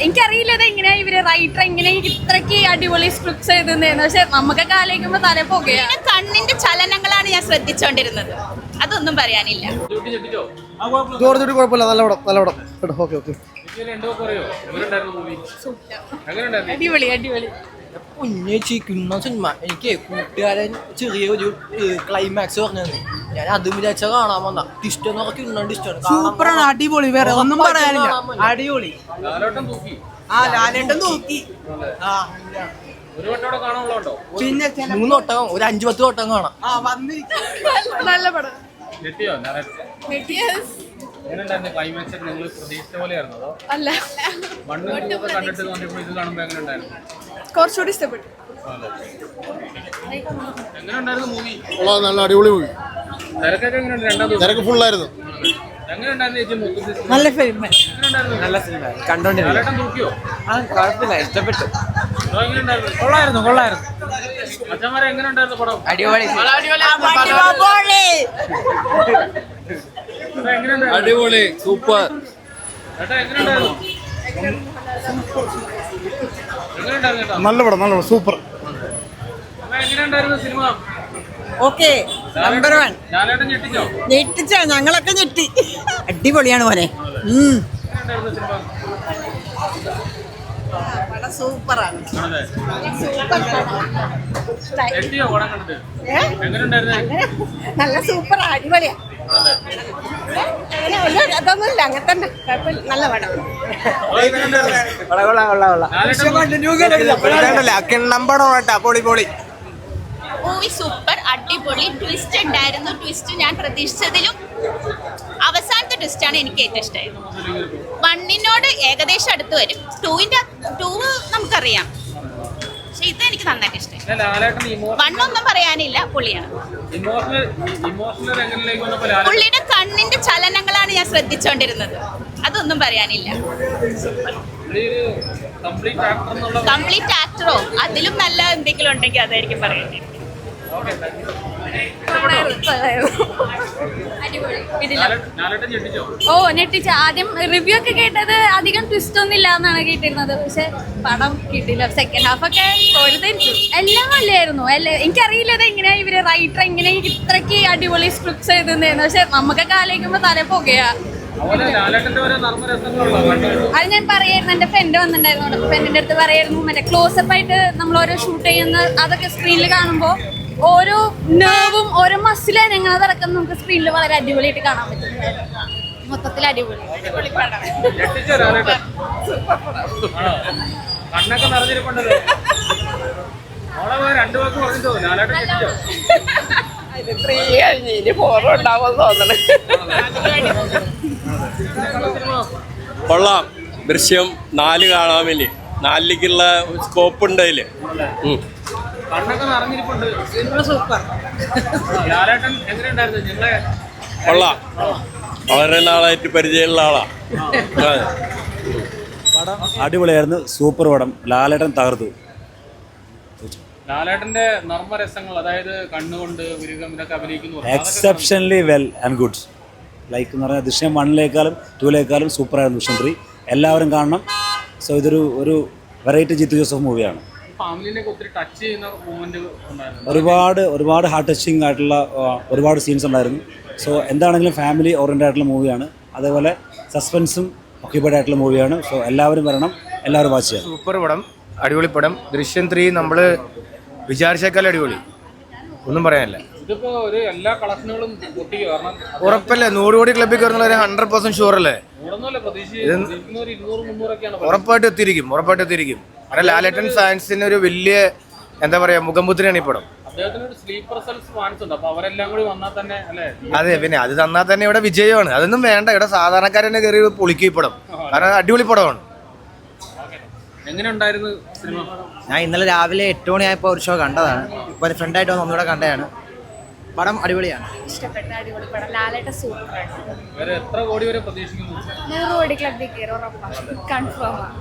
എനിക്കറിയില്ല എങ്ങനെയാ ഇവര് റൈറ്റർ എങ്ങനെ ഇത്രക്ക് അടിപൊളി സ്ക്രിപ്റ്റ്സ് എഴുതുന്നതെന്ന്. പക്ഷെ നമുക്കൊക്കെ ആലോചിക്കുമ്പോ തല പോകുകയാണ്. കണ്ണിന്റെ ചലനങ്ങളാണ് ഞാൻ ശ്രദ്ധിച്ചോണ്ടിരുന്നത്. അതൊന്നും പറയാനില്ല. അടിപൊളി അടിപൊളി പുണ്യച്ചിരിക്കുന്ന സിനിമ. എനിക്ക് കൂട്ടുകാരൻ ചെറിയൊരു ക്ലൈമാക്സ് പറഞ്ഞത് ഞാൻ അതും വിചാരിച്ച കാണാൻ വന്ന ടിസ്റ്റ് എന്ന് പറഞ്ഞ ഇഷ്ടമാണ്. സൂപ്പറാണ്, അടിപൊളി, വേറെ ഒന്നും പറയാനില്ല. അടിപൊളി. ലാലേട്ടൻ നോക്കി. പിന്നെ 3 വട്ടം ഒരു 5-10 വട്ടം കാണാം. നല്ല പടം. അല്ല കുറച്ചുകൂടി ഇഷ്ടപ്പെട്ടു. നല്ല അടിപൊളി മൂവി. തിരക്ക് ഫുള്ളായിരുന്നു. നല്ല ഫിലിം, നല്ല സിനിമ കണ്ടോണ്ടിരുന്നു. കുഴപ്പമില്ല, ഇഷ്ടപ്പെട്ടു. കൊള്ളായിരുന്നു. അടിപൊളി അടിപൊളി, സൂപ്പർ. നല്ല പടം, സൂപ്പർ. Okay, number 1. ഞെട്ടിച്ച ഞങ്ങളൊക്കെ ഞെട്ടി. അടിപൊളിയാണ് മോനെ. സൂപ്പറാണ്. നല്ല സൂപ്പർ അടിപൊളിയാ. അതൊന്നുമില്ല, അങ്ങനെ തന്നെ നല്ല പടം. മൂവി സൂപ്പർ, അടിപൊളി. ട്വിസ്റ്റ് ഉണ്ടായിരുന്നു. ട്വിസ്റ്റ് ഞാൻ പ്രതീക്ഷിച്ചതിലും അവസാനത്തെ ട്വിസ്റ്റാണ് എനിക്ക് ഏറ്റവും ഇഷ്ടമായത്. 1 ഏകദേശം അടുത്ത് വരും. 2 നമുക്കറിയാം, പക്ഷെ ഇത് എനിക്ക് നന്നായിട്ട് ഇഷ്ടമായി. 1 ഒന്നും പറയാനില്ല, പൊളിയാണ്. പുള്ളിയുടെ കണ്ണിന്റെ ചലനങ്ങളാണ് ഞാൻ ശ്രദ്ധിച്ചോണ്ടിരുന്നത്. അതൊന്നും പറയാനില്ല. കംപ്ലീറ്റ് ആക്ടറോ അതിലും നല്ല എന്തെങ്കിലും ഉണ്ടെങ്കിൽ അതായിരിക്കും പറയേണ്ടത്. ഞെട്ടിച്ച. ആദ്യം റിവ്യൂ ഒക്കെ കേട്ടത് അധികം ട്വിസ്റ്റ് ഒന്നും ഇല്ല എന്നാണ് കേട്ടിരുന്നത്. പക്ഷെ പടം കിട്ടില്ല. സെക്കൻഡ് ഹാഫ് ഒക്കെ എല്ലാം നല്ലായിരുന്നു. എനിക്കറിയില്ല എങ്ങനെയാ ഇവര് റൈറ്റർ എങ്ങനെ ഇത്രക്ക് അടിപൊളി സ്ക്രിപ്റ്റ്സ് എഴുതുന്നതെന്ന്. പക്ഷെ നമുക്കൊക്കെ ആലോചിക്കുമ്പോ തല പോകുകയാ. അത് ഞാൻ പറയായിരുന്നു, എന്റെ ഫ്രണ്ട് വന്നിട്ടുണ്ടായിരുന്നു. ഫ്രണ്ടിന്റെ അടുത്ത് പറയായിരുന്നു, മറ്റേ ക്ലോസപ്പ് ആയിട്ട് നമ്മൾ ഓരോ ഷൂട്ട് ചെയ്യുന്ന അതൊക്കെ സ്ക്രീനിൽ കാണുമ്പോൾ ഓരോ നെർവും ഓരോ മസിൽ അനങ്ങുന്നതടക്കം നമുക്ക് സ്ക്രീനിൽ വളരെ അടിപൊളിയായിട്ട് കാണാൻ പറ്റും. മൊത്തത്തിൽ അടിപൊളി. കൊള്ളാം. ദൃശ്യം 4 കാണാൻ വേണ്ടി 4ലേക്കുള്ള സ്കോപ്പ് ഉണ്ട് അതില്. കൊള്ളാം. വളരെ നാളായിട്ട് പരിചയമുള്ള ആളാ. പടം അടിപൊളിയായിരുന്നു. സൂപ്പർ പടം. ലാലേട്ടൻ തകർത്തു. ലാലേട്ടന്റെ നർമ്മരസങ്ങൾ, അതായത് കണ്ണുകൊണ്ട് ഇതൊക്കെ അഭിനയിക്കുന്നു. Exceptionally well and good. Like എന്ന് പറഞ്ഞാൽ ദൃശ്യം 1ലേക്കാളും 2ലേക്കാളും സൂപ്പറായിരുന്നു ദൃശ്യം 3. എല്ലാവരും കാണണം. സോ ഇതൊരു വെറൈറ്റി ജിത്തു ജോസഫ് മൂവിയാണ്. ഒരുപാട് ഹാർട്ട് ടച്ചിങ് ആയിട്ടുള്ള ഒരുപാട് സീൻസ് ഉണ്ടായിരുന്നു. സോ എന്താണെങ്കിലും ഫാമിലി ഓറിയൻറ്റഡ് ആയിട്ടുള്ള മൂവിയാണ്. അതേപോലെ സസ്പെൻസും ഓക്യുപ്പൈഡ് ആയിട്ടുള്ള മൂവിയാണ്. സോ എല്ലാവരും വരണം, എല്ലാവരും വാച്ച് ചെയ്യാം. സൂപ്പർ പടം, അടിപൊളി പടം. ദൃശ്യം 3 നമ്മൾ വിചാരിച്ചേക്കാൾ അടിപൊളി, ഒന്നും പറയാനില്ല. ഉറപ്പല്ലേ? 100 കോടി ക്ലബ്ബിൽ കയറുന്ന 100% ഷുവർ അല്ലേ? ഉറപ്പായിട്ട് എത്തിയിരിക്കും. കാരണം ലാലേട്ടൻ ഫാൻസിന് ഒരു വലിയ എന്താ പറയാ മുഖംമുദ്രയാണ് ഈ പടം. അതെ, പിന്നെ അത് തന്നാൽ തന്നെ ഇവിടെ വിജയമാണ്. അതൊന്നും വേണ്ട. ഇവിടെ സാധാരണക്കാരനെ കയറി പൊളിക്കും ഈ പടം. കാരണം അടിപൊളി പടമാണ്. ഞാൻ ഇന്നലെ രാവിലെ 8 മണിയായപ്പോൾ ഒരു ഷോ കണ്ടതാണ്. ഇപ്പോൾ ഫ്രണ്ടായിട്ട് വന്ന് ഒന്നുകൂടെ കണ്ടതാണ്. പടം അടിപൊളിയാണ്. ഇഷ്ടപ്പെട്ട അടിപൊളി പടം. ലാലേട്ടൻ സൂപ്പറാണ്. 100 കോടി വരെ പ്രതീക്ഷിക്കുന്നു. 100 കോടി ക്ലബ്ബിൽ കയറും, ഉറപ്പാണ്, കൺഫേം ആണ്.